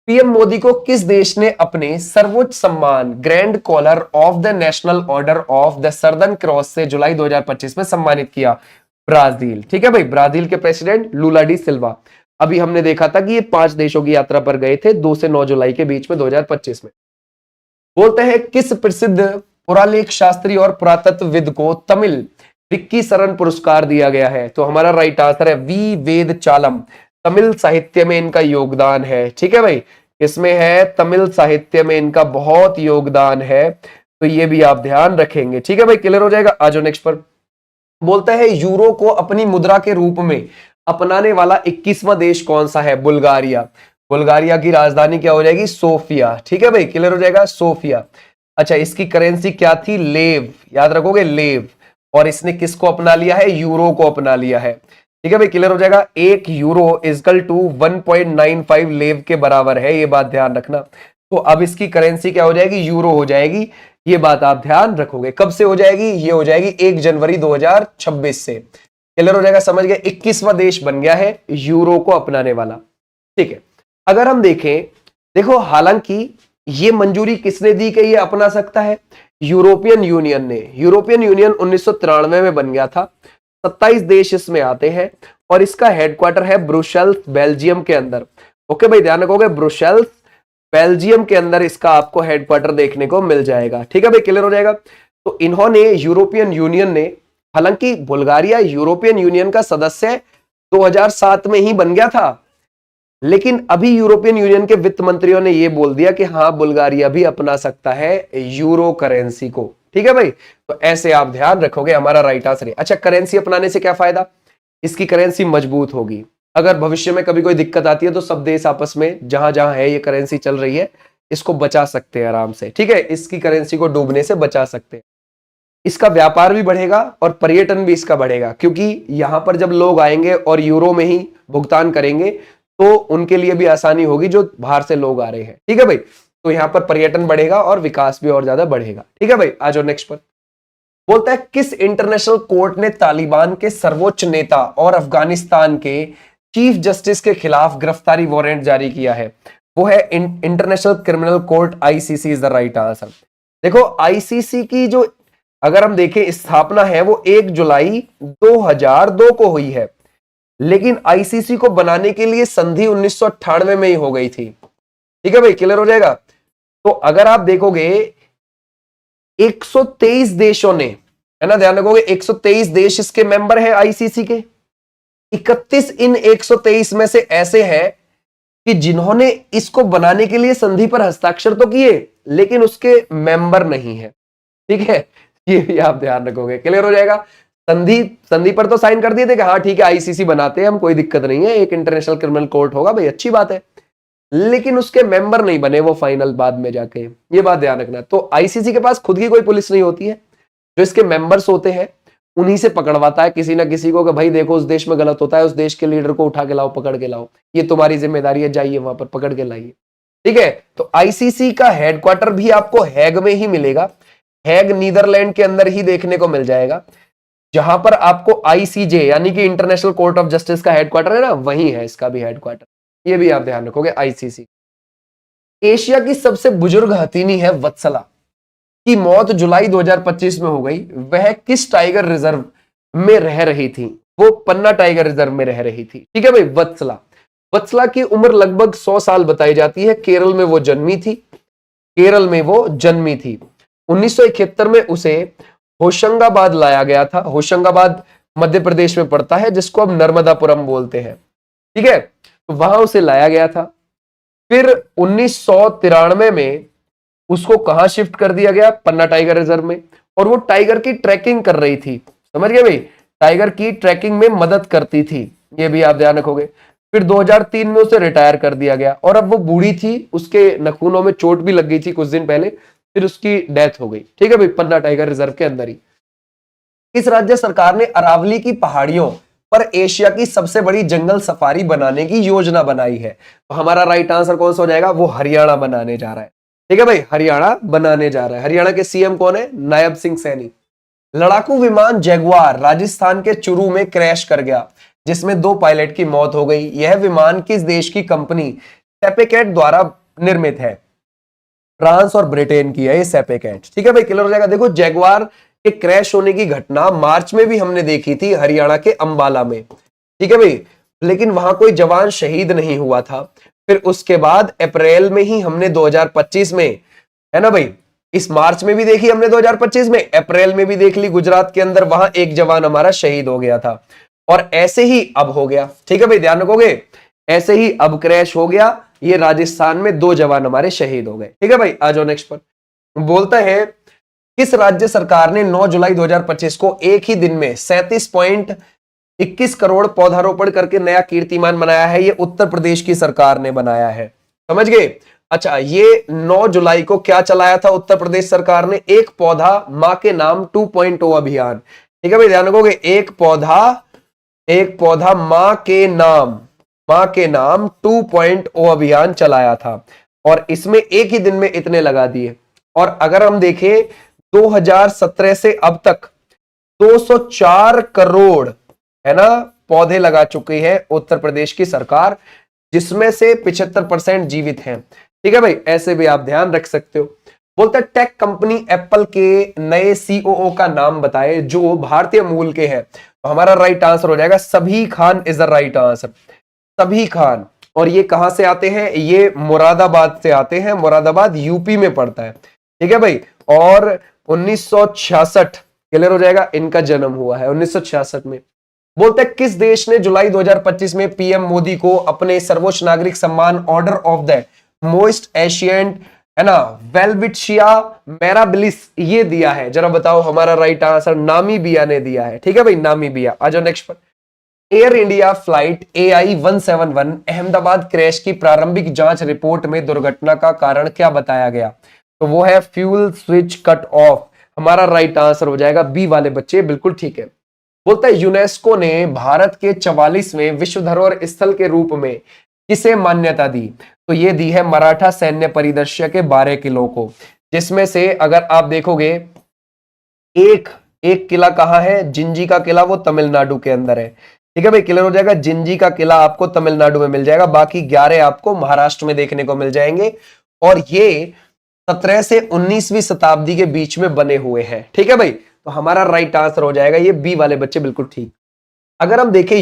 पीएम मोदी को किस देश ने अपने सर्वोच्च सम्मान Grand Collar of the National Order of the Southern Cross से जुलाई 2025 में सम्मानित किया? ब्राजील। ठीक है भाई, ब्राजील के प्रेसिडेंट लूला डी सिल्वा। अभी हमने देखा था कि ये 5 देशों की यात्रा पर गए थे 2 से 9 जुलाई के बीच में 2025 में। बोलते हैं किस प्रसिद्ध पुरालेख शास्त्री और पुरातत्वविद को तमिल विक्की सरन पुरस्कार दिया गया है? तो हमारा राइट आंसर है वी वेद चालम। तमिल साहित्य में इनका योगदान है। ठीक है भाई, इसमें है तमिल साहित्य में इनका बहुत योगदान है, तो ये भी आप ध्यान रखेंगे। ठीक है भाई, क्लियर हो जाएगा। आ जाओ नेक्स्ट पर। बोलता है यूरो को अपनी मुद्रा के रूप में अपनाने वाला 21वां देश कौन सा है? बुल्गारिया। बुल्गारिया की राजधानी क्या हो जाएगी? सोफिया। ठीक है भाई, क्लियर हो जाएगा, सोफिया। अच्छा, इसकी करेंसी क्या थी? लेव। याद रखोगे, लेव। और इसने किसको अपना लिया है? यूरो को अपना लिया है। ठीक है भाई, क्लियर हो जाएगा। 1 यूरो इजकल टू 1.95 लेव के बराबर है, ये बात ध्यान रखना। तो अब इसकी करेंसी क्या हो जाएगी? यूरो हो जाएगी। ये बात आप ध्यान रखोगे। कब से हो जाएगी? ये हो जाएगी 1 जनवरी 2026 से। क्लियर हो जाएगा, समझ गए। 21वां देश बन गया है यूरो को अपनाने वाला। ठीक है, अगर हम देखें, देखो हालांकि ये मंजूरी किसने दी कि ये अपना सकता है? यूरोपियन यूनियन ने। यूरोपियन यूनियन 1993 में बन गया था। 27 देश इसमें आते हैं और इसका हेडक्वार्टर है ब्रुसेल्स, बेल्जियम के अंदर। ओके भाई, ध्यान रखोगे, ब्रुसेल्स बेल्जियम के अंदर इसका आपको हेडक्वार्टर देखने को मिल जाएगा। ठीक है भाई, क्लियर हो जाएगा। तो इन्होंने, यूरोपियन यूनियन ने, हालांकि बुल्गारिया यूरोपियन यूनियन का सदस्य 2007 में ही बन गया था, लेकिन अभी यूरोपियन यूनियन के वित्त मंत्रियों ने यह बोल दिया कि हाँ, बुल्गारिया भी अपना सकता है यूरो करेंसी को। ठीक है भाई, तो ऐसे आप ध्यान रखोगे, हमारा राइट आंसर है। अच्छा, करेंसी अपनाने से क्या फायदा? इसकी करेंसी मजबूत होगी। अगर भविष्य में कभी कोई दिक्कत आती है तो सब देश आपस में जहां जहां है ये करेंसी चल रही है, इसको बचा सकते हैं आराम से। ठीक है, इसकी करेंसी को डूबने से बचा सकते हैं। इसका व्यापार भी बढ़ेगा और पर्यटन भी इसका बढ़ेगा, क्योंकि यहां पर जब लोग आएंगे और यूरो में ही भुगतान करेंगे तो उनके लिए भी आसानी होगी जो बाहर से लोग आ रहे हैं। ठीक है भाई, तो यहां पर पर्यटन बढ़ेगा और विकास भी और ज्यादा बढ़ेगा। ठीक है भाई, आ जाओ नेक्स्ट पर। बोलता है किस इंटरनेशनल कोर्ट ने तालिबान के सर्वोच्च नेता और अफगानिस्तान के चीफ जस्टिस के खिलाफ गिरफ्तारी वारंट जारी किया है? वो है international criminal court, ICC is the right answer. देखो, आईसीसी की जो अगर हम देखें स्थापना है वो 1 जुलाई 2002 को हुई है, लेकिन आईसीसी को बनाने के लिए संधि 1998 में ही हो गई थी। ठीक है भाई, क्लियर हो जाएगा। तो अगर आप देखोगे 123 देशों ने, है ना, ध्यान रखोगे 123 देश इसके मेंबर हैं आईसीसी के। 31 इन 123 में से ऐसे हैं कि जिन्होंने इसको बनाने के लिए संधि पर हस्ताक्षर तो किए लेकिन उसके मेंबर नहीं है। ठीक है, ये भी आप ध्यान रखोगे, क्लियर हो जाएगा। संधि पर तो साइन कर दिए थे कि हाँ ठीक है आईसीसी बनाते हैं हम, कोई दिक्कत नहीं है, एक इंटरनेशनल क्रिमिनल कोर्ट होगा भाई, अच्छी बात है, लेकिन उसके मेंबर नहीं बने वो फाइनल बाद में जाके, ये बात ध्यान रखना। तो आईसीसी के पास खुद की कोई पुलिस नहीं होती है, जो इसके मेंबर्स होते हैं उन्हीं से पकड़वाता है किसी ना किसी को कि भाई देखो उस देश में गलत होता है, उस देश के लीडर को उठा के लाओ, पकड़ के लाओ, ये तुम्हारी जिम्मेदारी है, जाइए वहां पर पकड़ के लाइए। ठीक है, तो आईसीसी का हेडक्वार्टर भी आपको हैग में ही मिलेगा। हैग नीदरलैंड के अंदर ही देखने को मिल जाएगा, जहां पर आपको आईसीजे यानी कि इंटरनेशनल कोर्ट ऑफ जस्टिस का हेडक्वार्टर है ना, वही है इसका भी हेडक्वार्टर, ये भी आप ध्यान रखोगे आईसीसी। एशिया की सबसे बुजुर्ग हथीनी है वत्सला, की मौत जुलाई 2025 में हो गई। वह किस टाइगर रिजर्व में रह रही थी? वो पन्ना टाइगर रिजर्व में रह रही थी। ठीक है भाई, वत्सला। वत्सला की उम्र लगभग 100 साल बताई जाती है। केरल में वो जन्मी थी, 1971 में उसे होशंगाबाद लाया गया था। होशंगाबाद मध्य प्रदेश में पड़ता है, जिसको अब नर्मदापुरम बोलते हैं। ठीक है, तो वहां उसे लाया गया था। फिर 1993 में उसको कहां शिफ्ट कर दिया गया? पन्ना टाइगर रिजर्व में। और वो टाइगर की ट्रैकिंग कर रही थी, समझ गए भाई, टाइगर की ट्रैकिंग में मदद करती थी, ये भी आप ध्यान रखोगे। फिर 2003 में उसे रिटायर कर दिया गया और अब वो बूढ़ी थी, उसके नखूनों में चोट भी लग गई थी कुछ दिन पहले, फिर उसकी डेथ हो गई। ठीक है भाई, पन्ना टाइगर रिजर्व के अंदर ही। इस राज्य सरकार ने अरावली की पहाड़ियों पर एशिया की सबसे बड़ी जंगल सफारी बनाने की योजना बनाई है। तो हमारा राइट आंसर कौन सा हो जाएगा, वो हरियाणा बनाने जा रहा है। ठीक है भाई, हरियाणा बनाने जा रहा है। हरियाणा के सीएम कौन है, नायब सिंह सैनी। लड़ाकू विमान जगुआर राजस्थान के चुरू में क्रैश कर गया, जिसमें 2 पायलट की मौत हो गई। यह विमान किस देश की कंपनी सेपेकेट द्वारा निर्मित है, फ्रांस और ब्रिटेन की है ये सेपेकेट। ठीक है भाई, क्लियर हो जाएगा। देखो, जगुआर के क्रैश होने की घटना मार्च में भी हमने देखी थी हरियाणा के अंबाला में। ठीक है भाई, लेकिन वहां कोई जवान शहीद नहीं हुआ था। फिर उसके बाद अप्रैल में ही हमने 2025 में, है ना भाई, इस मार्च में भी देखी हमने 2025 में, अप्रैल में भी देख ली गुजरात के अंदर, वहां एक जवान हमारा शहीद हो गया था। और ऐसे ही अब हो गया। ठीक है भाई, ध्यान रखोगे, ऐसे ही अब क्रैश हो गया, ये राजस्थान में 2 जवान हमारे शहीद हो गए। ठीक है भाई, आ जाओ नेक्स्ट पर। बोलता है किस राज्य सरकार ने 9 जुलाई 2025 को एक ही दिन में 37.21 करोड़ पौधारोपण करके नया कीर्तिमान बनाया है। ये उत्तर प्रदेश की सरकार ने बनाया है, समझ गए। अच्छा, ये 9 जुलाई को क्या चलाया था उत्तर प्रदेश सरकार ने, एक पौधा मां के नाम 2.0 अभियान। ठीक है भाई, ध्यान रखोगे, एक पौधा मां के नाम 2.0 अभियान चलाया था और इसमें एक ही दिन में इतने लगा दिए। और अगर हम देखें 2017 से अब तक 204 करोड़, है ना, पौधे लगा चुकी है उत्तर प्रदेश की सरकार, जिसमें से 75% जीवित हैं। ठीक है भाई, ऐसे भी आप ध्यान रख सकते हो। बोलते हैं टेक कंपनी एप्पल के नए सीओओ का नाम बताए जो भारतीय मूल के हैं। तो हमारा राइट आंसर हो जाएगा सभी Khan is the right answer, सभी खान। और ये कहां से आते हैं, ये मुरादाबाद से आते हैं, मुरादाबाद यूपी में पड़ता है। ठीक है भाई, और 1966 क्लियर हो जाएगा, इनका जन्म हुआ है 1966 में। बोलते हैं किस देश ने जुलाई 2025 में पीएम मोदी को अपने सर्वोच्च नागरिक सम्मान order of the most ancient, है ना, वेलविशिया मेराबिलिस ये दिया है, जरा बताओ। हमारा राइट आंसर नामीबिया ने दिया है। ठीक है भाई, नामीबिया। आ जाओ नेक्स्ट पर। Air India flight AI 171 Ahmedabad crash की प्रारंभिक जांच रिपोर्ट में दुर्घटना का कारण क्या बताया गया, तो वो है फ्यूल स्विच कट ऑफ। हमारा राइट आंसर हो जाएगा बी वाले बच्चे, बिल्कुल ठीक है। बोलता है यूनेस्को ने भारत के 44वें विश्व धरोहर स्थल के रूप में किसे मान्यता दी, तो ये दी है मराठा सैन्य परिदृश्य के 12 किलों को, जिसमें से अगर आप देखोगे एक किला कहां है, जिंजी का किला, वो तमिलनाडु के अंदर है। ठीक है भाई, क्लियर हो जाएगा, जिंजी का किला आपको तमिलनाडु में मिल जाएगा, बाकी 11 आपको महाराष्ट्र में देखने को मिल जाएंगे। और ये 17 से 19वीं शताब्दी के बीच में बने हुए हैं। ठीक है भाई, तो हमारा राइट आंसर हो जाएगा ये बी वाले बच्चे, बिल्कुल ठीक। अगर हम देखें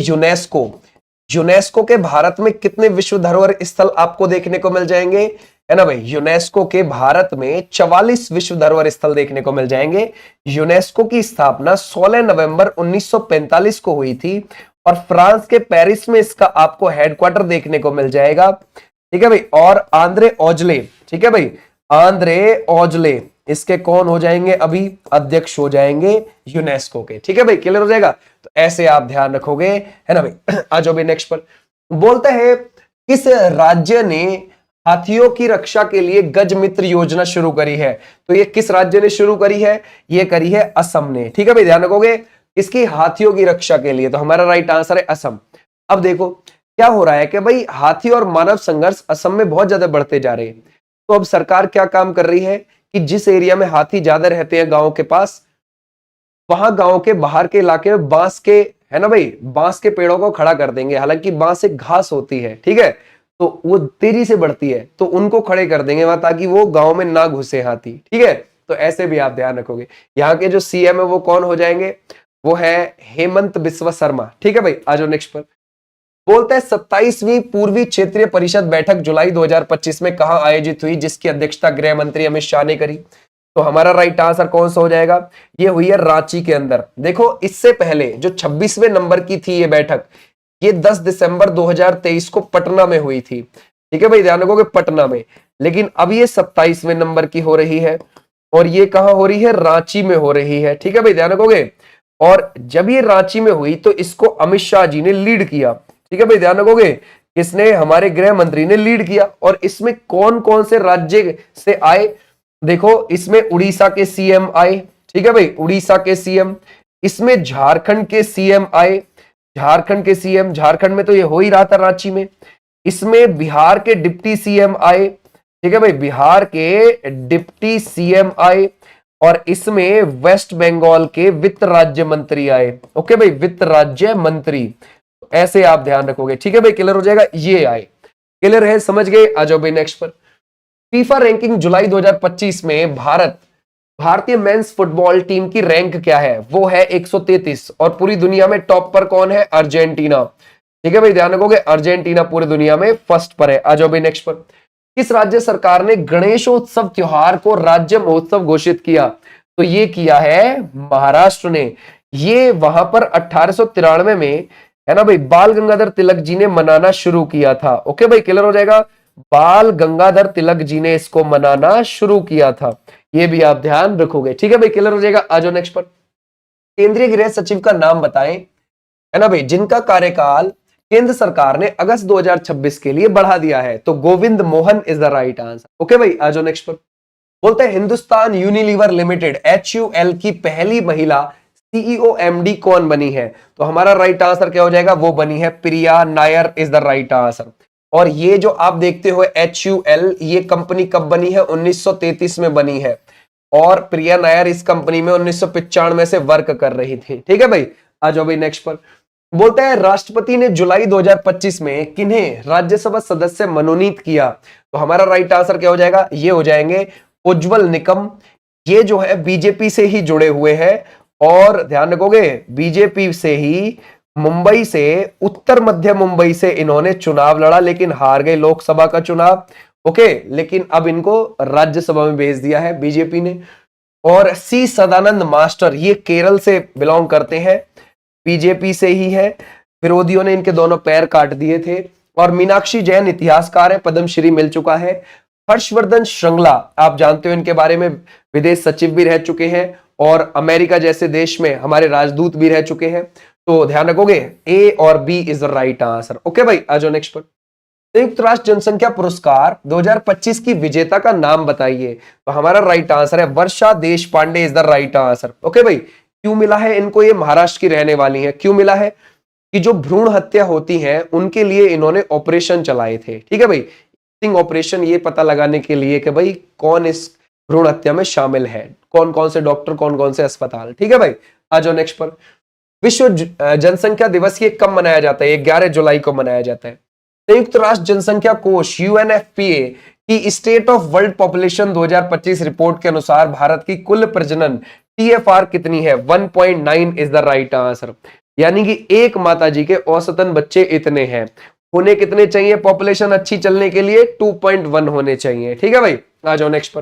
यूनेस्को के भारत में कितने विश्व धरोहर स्थल आपको देखने को मिल जाएंगे, है ना भाई, यूनेस्को के भारत में 44 विश्व धरोहर स्थल देखने को मिल जाएंगे। यूनेस्को की स्थापना 16 नवंबर 1945 को हुई थी और फ्रांस के पेरिस में इसका आपको हेडक्वार्टर देखने को मिल जाएगा। ठीक है भाई, और आंद्रे ओजले, ठीक है भाई, आंद्रे ओजले इसके कौन हो जाएंगे, अभी अध्यक्ष हो जाएंगे यूनेस्को के। ठीक है भाई, क्लियर हो जाएगा, तो ऐसे आप ध्यान रखोगे, है ना भाई। आ जाओ भाई नेक्स्ट पर। बोलते हैं किस राज्य ने हाथियों की रक्षा के लिए गज मित्र योजना शुरू करी है, तो ये किस राज्य ने शुरू करी है, ये करी है असम ने। ठीक है भाई, ध्यान रखोगे, इसकी हाथियों की रक्षा के लिए, तो हमारा राइट आंसर है असम। अब देखो क्या हो रहा है कि भाई हाथी और मानव संघर्ष असम में बहुत ज्यादा बढ़ते जा रहे हैं। तो अब सरकार क्या काम कर रही है कि जिस एरिया में हाथी ज्यादा रहते हैं गांव के पास, वहां गांव के बाहर के इलाके में बांस के, है ना भाई, बांस के पेड़ों को खड़ा कर देंगे। हालांकि बांस एक घास होती है, ठीक है, तो वो तेजी से बढ़ती है, तो उनको खड़े कर देंगे वहां ताकि वो गांव में ना घुसे हाथी। ठीक है, तो ऐसे भी आप ध्यान रखोगे। यहाँ के जो सीएम है वो कौन हो जाएंगे, वो है हेमंत बिस्वा शर्मा। ठीक है भाई, आ जाओ नेक्स्ट पर। बोलते हैं 27वीं पूर्वी क्षेत्रीय परिषद बैठक जुलाई 2025 में कहां आयोजित हुई, जिसकी अध्यक्षता गृह मंत्री अमित शाह ने करी, तो हमारा राइट आंसर कौन सा हो जाएगा, ये हुई है रांची के अंदर। देखो इससे पहले जो 26वें नंबर की थी ये बैठक, ये 10 दिसंबर 2023 को पटना में हुई थी। ठीक है भाई, ध्यान रखोगे, पटना में। लेकिन अब ये 27वें नंबर की हो रही है। और ये कहां हो रही है, रांची में हो रही है। ठीक है भाई, ध्यान रखोगे। और जब ये रांची में हुई तो इसको अमित शाह जी ने लीड किया। ठीक है भाई, ध्यान रखोगे, किसने, हमारे गृह मंत्री ने लीड किया। और इसमें कौन कौन से राज्य से आए, देखो इसमें उड़ीसा के सीएम आए। ठीक है भाई, उड़ीसा के सीएम, इसमें झारखंड के सीएम आए, झारखंड के सीएम, झारखंड में तो ये हो ही रहा था रांची में। इसमें बिहार के डिप्टी सीएम आए। ठीक है भाई, बिहार के डिप्टी सीएम आए। और इसमें वेस्ट बंगाल के वित्त राज्य मंत्री आए। ओके भाई, वित्त राज्य मंत्री, ऐसे आप ध्यान रखोगे। ठीक है भाई, क्लियर हो जाएगा, ये आए। क्लियर है, समझ गए, आ जाओ भाई नेक्स्ट पर। फीफा रैंकिंग जुलाई 2025 में भारतीय मेंस फुटबॉल टीम की रैंक क्या है, वो है 133। और पूरी दुनिया में टॉप पर कौन है, अर्जेंटीना। ठीक है भाई, ध्यान रखोगे, अर्जेंटीना पूरी दुनिया में फर्स्ट पर है। आ जाओ भाई नेक्स्ट पर। किस राज्य सरकार ने गणेशोत्सव त्योहार को राज्य महोत्सव घोषित किया, तो ये किया है महाराष्ट्र ने। ये वहां पर 1893 में, है ना भाई, बाल गंगाधर तिलक जी ने मनाना शुरू किया था। ओके भाई, क्लियर हो जाएगा, बाल गंगाधर तिलक जी ने इसको मनाना शुरू किया था, ये भी आप ध्यान रखोगे। ठीक है भाई, क्लियर हो जाएगा। आ जाओ नेक्स्ट पर। केंद्रीय गृह सचिव का नाम बताएं, है ना भाई, जिनका कार्यकाल केंद्र सरकार ने अगस्त 2026 के लिए बढ़ा दिया है, तो Govind Mohan is the right answer. Okay भाई, आ जाओ नेक्स्ट पर। बोलते हैं हिंदुस्तान यूनिलीवर लिमिटेड HUL की पहली महिला सीईओ MD कौन बनी है, तो हमारा राइट आंसर क्या हो जाएगा, वो बनी है Priya Nair is the right answer. और ये जो आप देखते हो HUL, ये कंपनी कब बनी है, 1933 में बनी है। और प्रिया नायर इस कंपनी में 1995 से वर्क कर रही थी। ठीक है भाई, आ जाओ भाई नेक्स्ट पर। बोलता है राष्ट्रपति ने जुलाई 2025 में किन्हें राज्यसभा सदस्य मनोनीत किया, तो हमारा राइट आंसर क्या हो जाएगा, ये हो जाएंगे उज्जवल निकम। ये जो है बीजेपी से ही जुड़े हुए हैं। और ध्यान रखोगे, बीजेपी से ही, मुंबई से, उत्तर मध्य मुंबई से इन्होंने चुनाव लड़ा, लेकिन हार गए लोकसभा का चुनाव। ओके, लेकिन अब इनको राज्यसभा में भेज दिया है बीजेपी ने। और सी सदानंद मास्टर, ये केरल से बिलोंग करते हैं, बीजेपी से ही है। विरोधियों ने इनके दोनों पैर काट दिए थे। और मीनाक्षी जैन इतिहासकार है, पद्मश्री मिल चुका है। हर्षवर्धन श्रृंगला, आप जानते हो इनके बारे में, विदेश सचिव भी रह चुके हैं और अमेरिका जैसे देश में हमारे राजदूत भी रह चुके हैं। तो ध्यान रखोगे, ए और B is the right answer. Okay भाई, आ जाओ नेक्स्ट पर। संयुक्त राष्ट्र जनसंख्या पुरस्कार 2025 की विजेता का नाम बताइए, तो हमारा राइट आंसर है Varsha Deshpande is the right answer. Okay भाई, क्यों मिला है इनको, ये महाराष्ट्र की रहने वाली है। क्यों मिला है कि जो भ्रूण हत्या होती है उनके लिए इन्होंने ऑपरेशन चलाए थे। ठीक है भाई, ऑपरेशन, ये पता लगाने के लिए कि भाई कौन इस भ्रूण हत्या में शामिल है, कौन कौन से डॉक्टर, कौन कौन से अस्पताल। ठीक है भाई, आ जाओ नेक्स्ट पर। विश्व जनसंख्या दिवस ये कब मनाया जाता है, 11 जुलाई को मनाया जाता है। संयुक्त राष्ट्र जनसंख्या कोष UNFPA की state of world population 2025 report के अनुसार भारत की कुल प्रजनन TFR कितनी है, 1.9 इज द राइट आंसर। यानी कि एक माता जी के औसतन बच्चे इतने हैं, होने कितने चाहिए पॉपुलेशन अच्छी चलने के लिए, 2.1 होने चाहिए। ठीक है भाई, आ जाओ नेक्स्ट पर।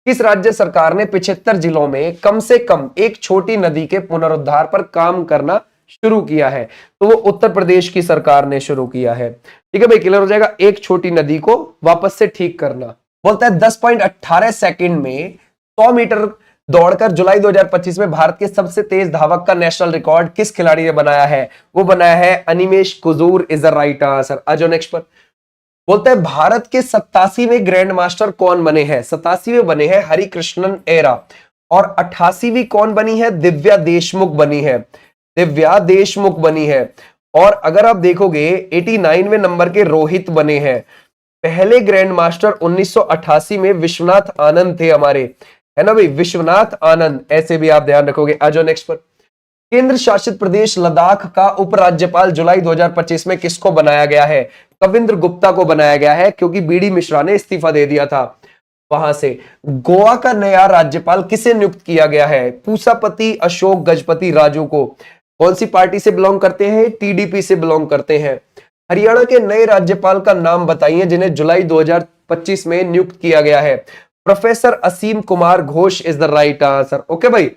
किस राज्य सरकार ने 75 जिलों में कम से कम एक छोटी नदी के पुनरुद्धार पर काम करना शुरू किया है, तो वो उत्तर प्रदेश की सरकार ने शुरू किया है। ठीक है भाई, क्लियर हो जाएगा, एक छोटी नदी को वापस से ठीक करना। बोलता है 10.18 सेकंड में 100 मीटर दौड़कर जुलाई 2025 में भारत के सबसे तेज धावक का नेशनल रिकॉर्ड किस खिलाड़ी ने बनाया है, वो बनाया है Animesh Kujur is the right answer. आ जाओ नेक्स्ट पर। बोलता है भारत के 87वें ग्रैंड मास्टर कौन बने हैं, 87वें बने हैं हरिकृष्णन एरा। और 88वीं कौन बनी है, दिव्या देशमुख बनी है, दिव्या देशमुख बनी है। और अगर आप देखोगे 89वें नंबर के रोहित बने हैं। पहले ग्रैंड मास्टर 1988 में विश्वनाथ आनंद थे हमारे, है ना भाई, विश्वनाथ आनंद, ऐसे भी आप ध्यान रखोगे। आ जाओ नेक्स्ट पर। केंद्र शासित प्रदेश लद्दाख का उपराज्यपाल जुलाई 2025 में किसको बनाया गया है, कविंद्र गुप्ता को बनाया गया है, क्योंकि बीडी मिश्रा ने इस्तीफा दे दिया था वहां से। गोवा का नया राज्यपाल किसे नियुक्त किया गया है, पूसापति अशोक गजपति राजू को। कौन सी पार्टी से बिलोंग करते हैं, TDP से बिलोंग करते हैं। हरियाणा के नए राज्यपाल का नाम बताइए जिन्हें जुलाई 2025 में नियुक्त किया गया है, professor Asim Kumar Ghosh is the right answer. Okay भाई,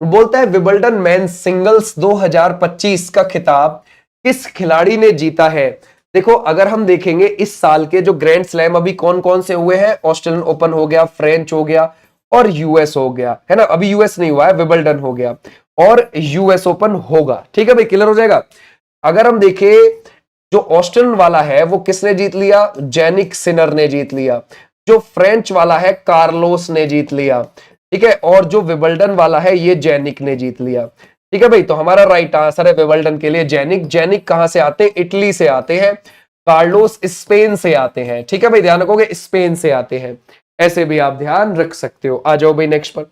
बोलता है विंबलडन मेंस सिंगल्स 2025 का खिताब किस खिलाड़ी ने जीता है। देखो, अगर हम देखेंगे इस साल के जो ग्रैंड स्लैम अभी कौन कौन से हुए हैं, ऑस्ट्रेलियन ओपन हो गया, फ्रेंच हो गया, और यूएस हो गया, है ना। अभी यूएस नहीं हुआ है, विंबलडन हो गया और यूएस ओपन होगा। ठीक है भाई, क्लियर हो जाएगा। अगर हम देखें जो ऑस्ट्रेलियन वाला है वो किसने जीत लिया, जेनिक सिनर ने जीत लिया। जो फ्रेंच वाला है कार्लोस ने जीत लिया, ठीक है। और जो विंबलडन वाला है ये जेनिक ने जीत लिया। ठीक है भाई, तो हमारा राइट आंसर है विंबलडन के लिए जेनिक। जेनिक कहां से आते हैं, इटली से आते हैं। कार्लोस स्पेन से आते हैं। ठीक है भाई, ध्यान रखोगे स्पेन से आते हैं, ऐसे भी आप ध्यान रख सकते हो। आ जाओ भाई नेक्स्ट पर।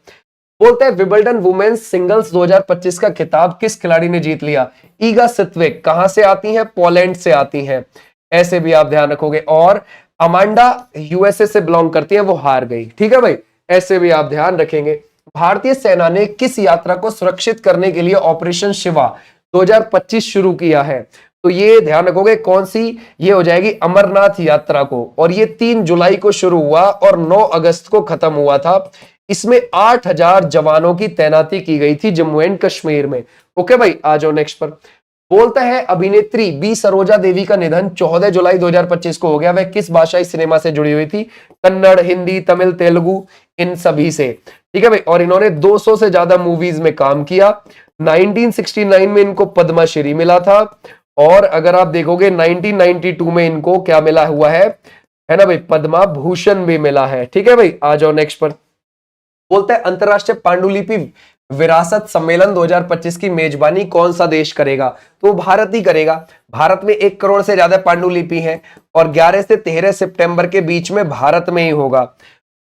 बोलते हैं विंबलडन वुमेन्स सिंगल्स 2025 का खिताब किस खिलाड़ी ने जीत लिया। ईगा स्वितेक कहां से आती हैं, पोलैंड से आती हैं, ऐसे भी आप ध्यान रखोगे। और अमांडा यूएसए से बिलोंग करती है, वो हार गई। ठीक है भाई, ऐसे भी आप ध्यान रखेंगे। भारतीय सेना ने किस यात्रा को सुरक्षित करने के लिए ऑपरेशन शिवा 2025 शुरू किया है। तो ये ध्यान रखोगे कौन सी, ये हो जाएगी अमरनाथ यात्रा को। और ये 3 जुलाई को शुरू हुआ और 9 अगस्त को खत्म हुआ था। इसमें 8000 जवानों की तैनाती की गई थी जम्मू एंड कश्मीर में। ओके भाई, आ जाओ नेक्स्ट पर। बोलता है अभिनेत्री बी सरोजा देवी का निधन 14 जुलाई 2025 को हो गया। वह किस भाषाई सिनेमा से जुड़ी हुई थी, कन्नड़, हिंदी, तमिल, तेलुगु, इन सभी से। ठीक है भाई, और इन्होंने 200 से ज्यादा मूवीज में काम किया। 1969 में इनको पद्मश्री मिला था। और अगर आप देखोगे 1992 में इनको क्या मिला हुआ है ना भाई, पद्मा भूषण भी मिला है। ठीक है भाई, आ जाओ नेक्स्ट पर। बोलते हैं अंतरराष्ट्रीय पांडुलिपि विरासत सम्मेलन 2025 की मेजबानी कौन सा देश करेगा। तो भारत ही करेगा। भारत में 1 करोड़ से ज्यादा पांडुलिपि हैं और 11 से 13 सितंबर के बीच में भारत में ही होगा।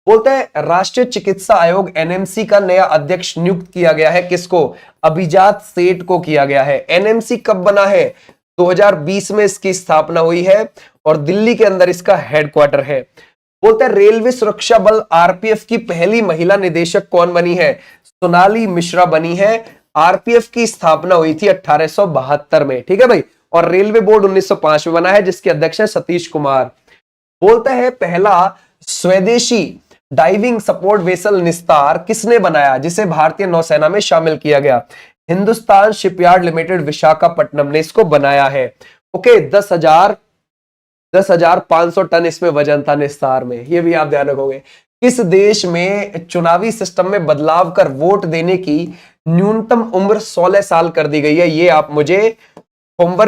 बोलते हैं राष्ट्रीय चिकित्सा आयोग एनएमसी का नया अध्यक्ष नियुक्त किया गया है, किसको, अभिजात सेठ को किया गया है। एनएमसी कब बना है, 2020 में इसकी स्थापना हुई है और दिल्ली के अंदर इसका हेडक्वार्टर है। बोलते हैं रेलवे सुरक्षा बल आरपीएफ की पहली महिला निदेशक कौन बनी है, सोनाली मिश्रा बनी है। आरपीएफ की स्थापना हुई थी 1872 में। ठीक है भाई, और रेलवे बोर्ड 1905 में बना है, जिसके अध्यक्ष है सतीश कुमार। बोलता है पहला स्वदेशी डाइविंग सपोर्ट वेसल निस्तार किसने बनाया, जिसे भारतीय नौसेना में शामिल किया गया। हिंदुस्तान शिपयार्ड लिमिटेड विशाखापट्टनम ने इसको बनाया है। ओके, 10,500 टन इसमें वजन था निस्तार में, ये भी आप ध्यान रखोगे। किस देश में चुनावी सिस्टम में बदलाव कर वोट देने की न्यूनतम उम्र 16 साल कर दी गई है, ये आप मुझे होमवर्क